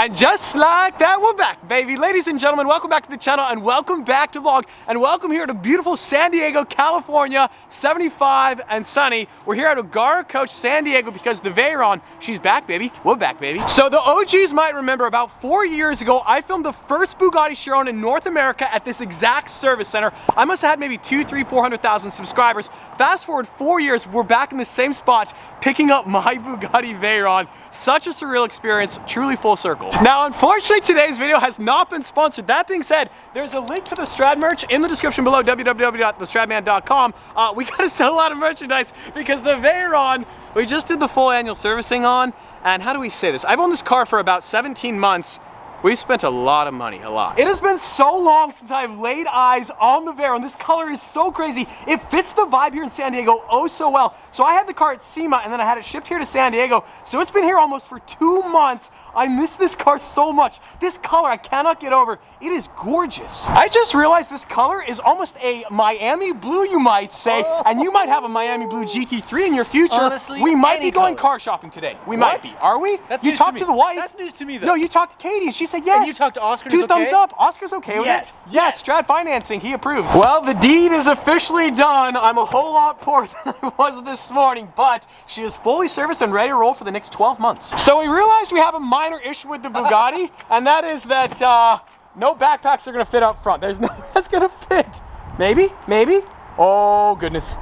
And just like that, we're back, baby. Ladies and gentlemen, welcome back to the channel and welcome back to the vlog. And welcome here to beautiful San Diego, California, 75 and sunny. We're here at O'Gara Coach San Diego because the Veyron, she's back, baby. We're back, baby. So the OGs might remember about 4 years ago, I filmed the first Bugatti Chiron in North America at this exact service center. I must have had maybe 400,000 subscribers. Fast forward 4 years, we're back in the same spot, picking up my Bugatti Veyron. Such a surreal experience, truly full circle. Now, unfortunately, today's video has not been sponsored. That being said, there's a link to the Strad merch in the description below, www.TheStradman.com. We gotta sell a lot of merchandise because the Veyron, we just did the full annual servicing on, and how do we say this? I've owned this car for about 17 months. We've spent a lot of money, a lot. It has been so long since I've laid eyes on the Veyron. This color is so crazy. It fits the vibe here in San Diego oh so well. So I had the car at SEMA and then I had it shipped here to San Diego. So it's been here almost for 2 months. I miss this car so much. This color I cannot get over. It is gorgeous. I just realized this color is almost a Miami blue, you might say, and you might have a Miami blue GT3 in your future. Honestly, we might be going car shopping today. We might be. Are we? That's you news talked to the wife. That's news to me, though. No, you talked to Katie and she said yes. And you talked to Oscar. 2 thumbs up. Oscar's okay with it. Yes, Strad Financing, he approves. Well, the deed is officially done. I'm a whole lot poorer than I was this morning, but she is fully serviced and ready to roll for the next 12 months. So we realized we have a minor issue with the Bugatti, and that is that no backpacks are gonna fit up front. There's no that's gonna fit. Maybe, maybe. Oh goodness.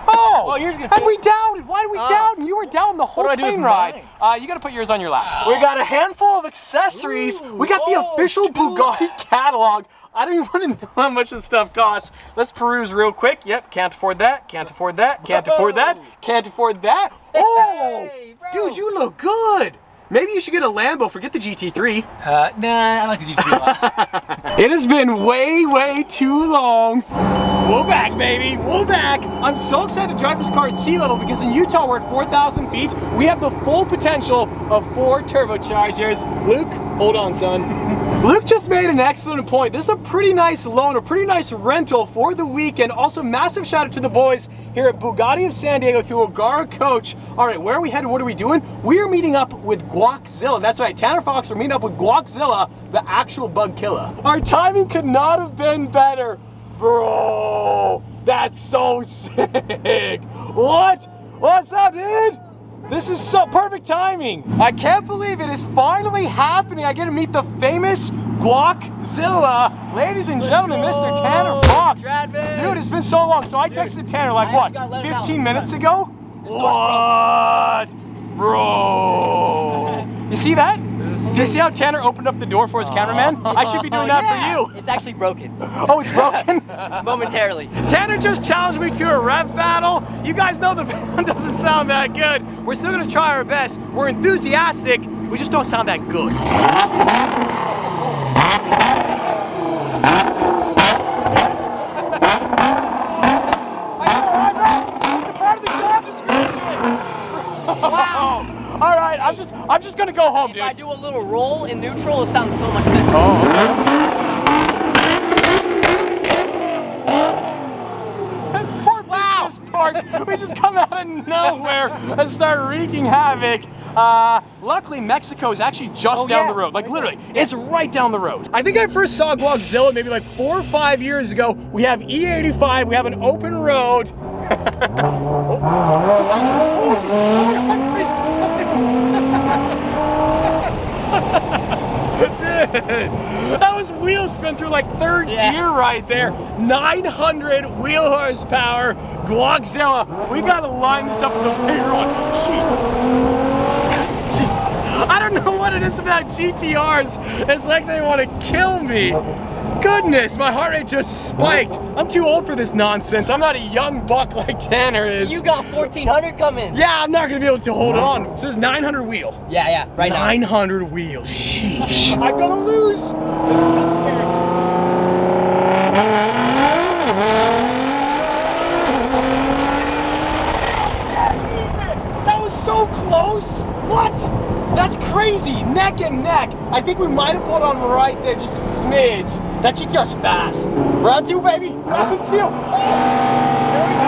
Oh, yours gonna fit. And we doubted. Why did we doubt? You were down the whole plane ride. You gotta put yours on your lap. We got a handful of accessories. We got the official Bugatti catalog. I don't even want to know how much this stuff costs. Let's peruse real quick. Yep, can't afford that, can't afford that, can't afford that, can't afford that. Oh, dude, you look good. Maybe you should get a Lambo, forget the GT3. Nah, I like the GT3 a lot. It has been way too long. We're back, baby, we're back. I'm so excited to drive this car at sea level because in Utah we're at 4,000 feet. We have the full potential of 4 turbochargers. Luke, hold on, son. Luke just made an excellent point. This is a pretty nice loan, a pretty nice rental for the weekend. Also, massive shout out to the boys here at Bugatti of San Diego, to O'Gara Coach. All right, where are we headed? What are we doing? We are meeting up with Guaczilla. That's right, Tanner Fox, we're meeting up with Guaczilla, the actual bug killer. Our timing could not have been better. Bro, that's so sick. What? What's up, dude? This is so perfect timing. I can't believe it is finally happening. I get to meet the famous Guaczilla. Ladies and gentlemen, Mr. Tanner Fox. Dude, it's been so long. So I texted Tanner like what, 15 minutes ago? What? Bro. You see that? Do you see how Tanner opened up the door for his cameraman? I should be doing that for you. It's actually broken. Oh, it's broken? Momentarily. Tanner just challenged me to a rev battle. You guys know the Veyron doesn't sound that good. We're still gonna try our best. We're enthusiastic. We just don't sound that good. Wow. All right, I'm just gonna go home, dude. If I do a little roll in neutral, it sounds so much better. Oh, okay. This poor business park. We just come out of nowhere and start wreaking havoc. Luckily, Mexico is actually just down the road. Like literally, it's right down the road. I think I first saw Guaczilla maybe like 4 or 5 years ago. We have E85. We have an open road. That was wheel spin through like 3rd gear right there. 900 wheel horsepower, Guaczilla. We gotta line this up with the Veyron. Jeez. I don't know what it is about GTRs. It's like they want to kill me. Goodness, my heart rate just spiked. I'm too old for this nonsense. I'm not a young buck like Tanner is. You got 1400 coming. Yeah, I'm not gonna be able to hold on. It says 900 wheel. Yeah, right now. 900 wheel. Sheesh. I'm gonna lose. This is not scary. That was so close. What? That's crazy. Neck and neck. I think we might have pulled on right there, just a smidge. That GTR's fast. Round 2, baby. Round 2. Oh, there we go.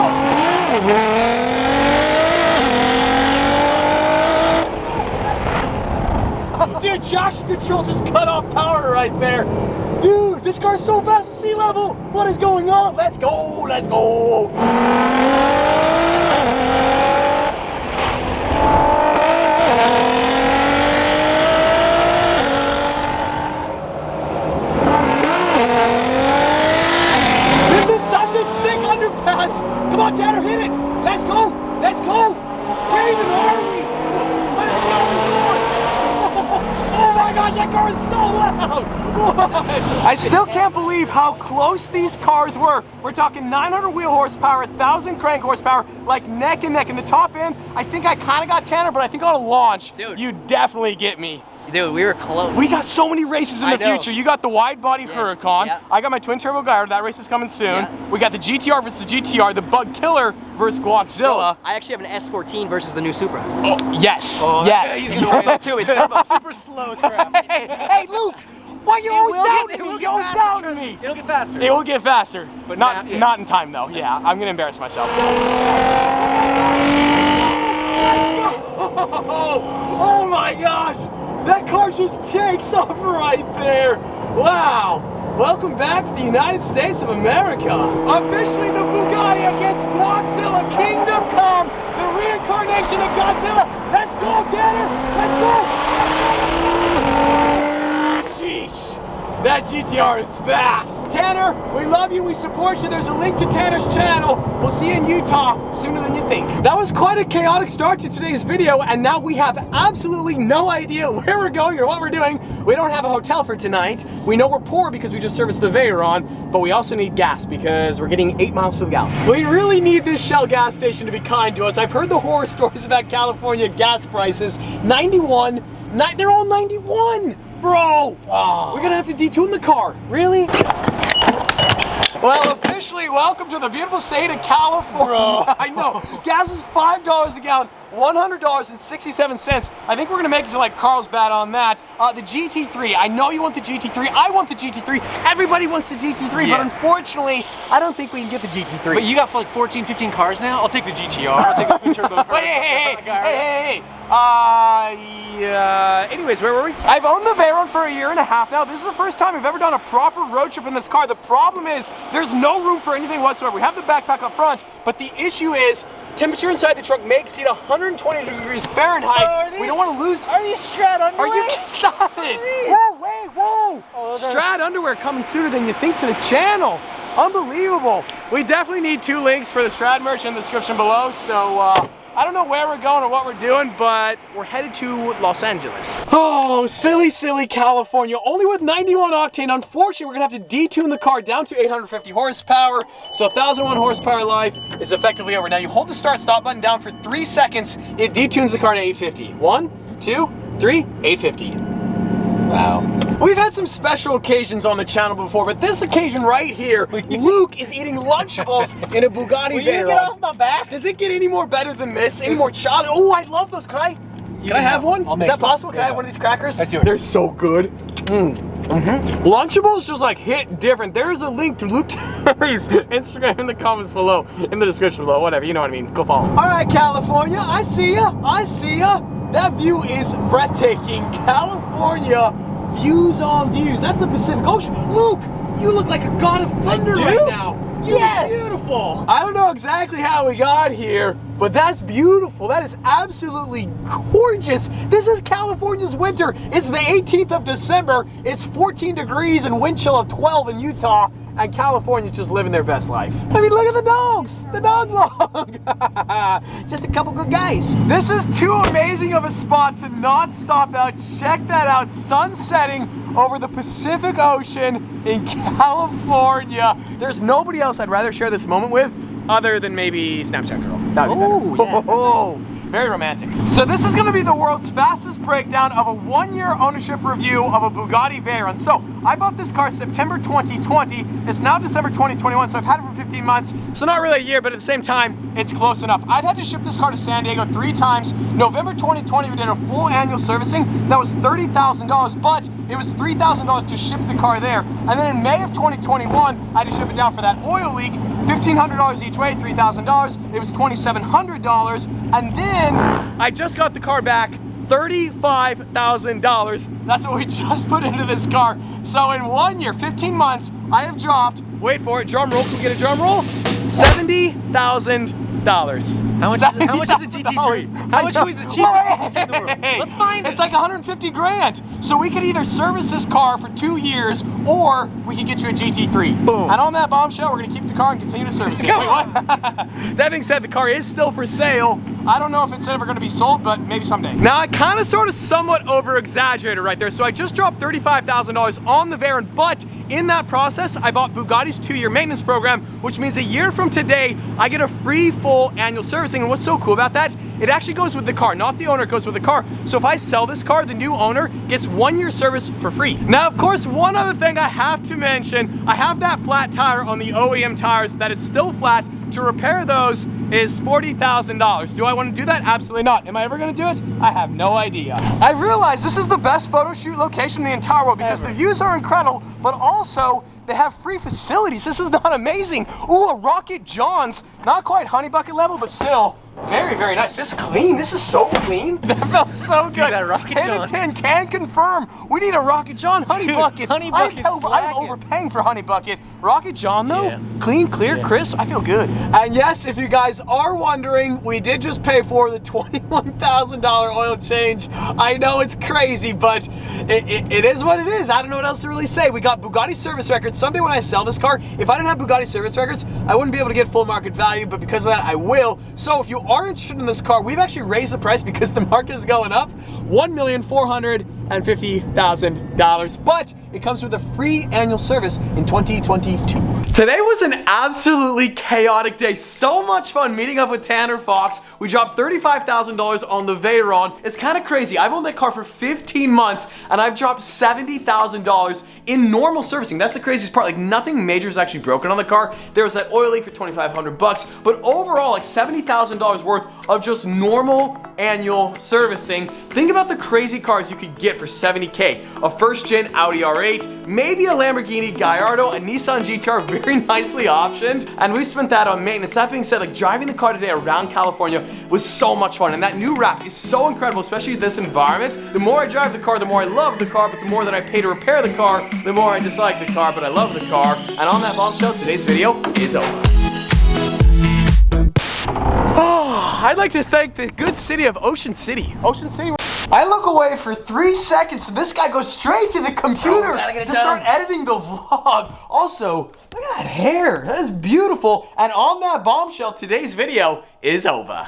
dude, traction control just cut off power right there. Dude, this car's so fast at sea level. What is going on? Let's go, let's go. This is such a sick underpass. Come on, Tanner, hit it. Let's go, let's go. Where even are we? What is going on? Oh my gosh, that car is so loud! What? I still can't believe how close these cars were. We're talking 900 wheel horsepower, 1,000 crank horsepower, like neck and neck. In the top end, I think I kind of got Tanner, but I think on a launch, dude, you definitely get me. Dude, we were close. We got so many races in the future. You got the wide body Huracan. Yeah. I got my twin turbo Gyro. That race is coming soon. Yeah. We got the GTR versus the GTR, the Bug Killer versus Guaczilla. I actually have an S14 versus the new Supra. Oh, yes. Oh, yes. he's turbo too. His turbo super slow as crap. Hey, Luke, why are you always doubting me? You always doubting me. It'll get faster. It will get faster, But not yeah. not in time though. Yeah, I'm gonna embarrass myself. Oh my gosh, that car just takes off right there. Wow. Welcome back to the United States of America. Officially the Bugatti against Guaczilla. Kingdom Come, the reincarnation of Godzilla. Let's go, Tanner. Let's go. Sheesh. That GTR is fast. Tanner, we love you, we support you. There's a link to Tanner's channel. We'll see you in Utah sooner than you think. That was quite a chaotic start to today's video, and now we have absolutely no idea where we're going or what we're doing. We don't have a hotel for tonight. We know we're poor because we just serviced the Veyron, but we also need gas because we're getting 8 miles to the gallon. We really need this Shell gas station to be kind to us. I've heard the horror stories about California gas prices. 91, they're all 91. Bro, we're gonna have to detune the car. Really? Well, officially, welcome to the beautiful state of California. Bro. I know. Gas is $5 a gallon, $100.67. I think we're gonna make it to like Carlsbad on that. The GT3. I know you want the GT3. I want the GT3. Everybody wants the GT3, but unfortunately, I don't think we can get the GT3. But you got like 14, 15 cars now? I'll take the GTR. I'll take the twin turbo. Wait, hey. Anyways, where were we? I've owned the Veyron for 1.5 years now. This is the first time I've ever done a proper road trip in this car. The problem is there's no room for anything whatsoever. We have the backpack up front, but the issue is temperature inside the truck may exceed 120 degrees Fahrenheit. We don't want to lose. Are these Strat underwear? Are you stop it? Whoa. Oh, Strat underwear coming sooner than you think to the channel. Unbelievable. We definitely need 2 links for the Strat merch in the description below. So I don't know where we're going or what we're doing, but we're headed to Los Angeles. Oh, silly California. Only with 91 octane. Unfortunately, we're gonna have to detune the car down to 850 horsepower. So 1,001 horsepower life is effectively over. Now you hold the start-stop button down for 3 seconds. It detunes the car to 850. 1, 2, 3, 850. Wow. We've had some special occasions on the channel before, but this occasion right here, Luke is eating Lunchables in a Bugatti Veyron. Will you get off my back? Does it get any more better than this? Any more chocolate? Oh, I love those. Can I have one? Is that possible? Can I have one of these crackers? Let's do it. They're so good. Lunchables just like hit different. There's a link to Luke Terry's Instagram in the comments below, in the description below, whatever, you know what I mean. Go follow. All right, California, I see ya. That view is breathtaking. California, views on views. That's the Pacific Ocean. Luke, you look like a god of thunder right now. Yes. Beautiful. I don't know exactly how we got here, but that's beautiful. That is absolutely gorgeous. This is California's winter. It's the 18th of December. It's 14 degrees and wind chill of 12 in Utah. And California's just living their best life. I mean, look at the dogs, the dog vlog. Just a couple good guys. This is too amazing of a spot to not stop out. Check that out, sun setting over the Pacific Ocean in California. There's nobody else I'd rather share this moment with other than maybe Snapchat Girl. That'd be better. Oh, very romantic. So this is gonna be the world's fastest breakdown of a 1-year ownership review of a Bugatti Veyron. So I bought this car September 2020. It's now December 2021, so I've had it for 15 months. So not really a year, but at the same time, it's close enough. I've had to ship this car to San Diego 3 times. November 2020, we did a full annual servicing. That was $30,000, but it was $3,000 to ship the car there. And then in May of 2021, I had to ship it down for that oil leak. $1,500 each way, $3,000. It was $2,700. And then I just got the car back $35,000. That's what we just put into this car. So in 1 year, 15 months, I have dropped, wait for it, drum roll, can we get a drum roll? $70,000. How much is a GT3? How much is the cheapest GT3 in the world? Let's find it. It's like 150 grand. So we could either service this car for 2 years or we could get you a GT3. Boom. And on that bombshell, we're gonna keep the car and continue to service it. Wait, what? That being said, the car is still for sale. I don't know if it's ever gonna be sold, but maybe someday. Now, I kind of sort of somewhat over-exaggerated right there. So I just dropped $35,000 on the Veyron, but in that process, I bought Bugatti's 2-year maintenance program, which means a year from today, I get a free full annual servicing. And what's so cool about that? It actually goes with the car, not the owner, it goes with the car. So if I sell this car, the new owner gets 1 year service for free. Now, of course, one other thing I have to mention, I have that flat tire on the OEM tires that is still flat. To repair those is $40,000. Do I want to do that? Absolutely not. Am I ever going to do it? I have no idea. I realize this is the best photo shoot location in the entire world because the views are incredible, but also they have free facilities. This is not amazing. Ooh, a Rocket John's. Not quite Honey Bucket level, but still very, very nice. This is clean. This is so clean. That felt so good. That Rocket 10 John. to 10 can confirm. We need a Rocket John Honey Bucket. Honey Bucket's I'm slacking. overpaying for Honey Bucket. Rocket John though, Yeah. clean, clear, crisp. I feel good. And yes, if you guys are wondering, we did just pay for the $21,000 oil change. I know it's crazy, but it is what it is. I don't know what else to really say. We got Bugatti service records. Someday when I sell this car, if I didn't have Bugatti service records, I wouldn't be able to get full market value, but because of that, I will. So if you are interested in this car, we've actually raised the price because the market is going up. $1,450,000, but it comes with a free annual service in 2022. Today was an absolutely chaotic day. So much fun meeting up with Tanner Fox. We dropped $35,000 on the Veyron. It's kind of crazy. I've owned that car for 15 months and I've dropped $70,000 in normal servicing. That's the craziest part. Like nothing major is actually broken on the car. There was that oil leak for $2,500, but overall like $70,000 worth of just normal annual servicing. Think about the crazy cars you could get for $70K. A first-gen Audi R8, maybe a Lamborghini Gallardo, a Nissan GTR, very nicely optioned, and we spent that on maintenance. That being said, like driving the car today around California was so much fun, and that new wrap is so incredible, especially in this environment. The more I drive the car, the more I love the car, but the more that I pay to repair the car, the more I dislike the car, but I love the car. And on that bombshell, today's video is over. Oh, I'd like to thank the good city of Ocean City. Ocean City. I look away for 3 seconds and this guy goes straight to the computer to start editing the vlog. Also, look at that hair. That is beautiful. And on that bombshell, today's video is over.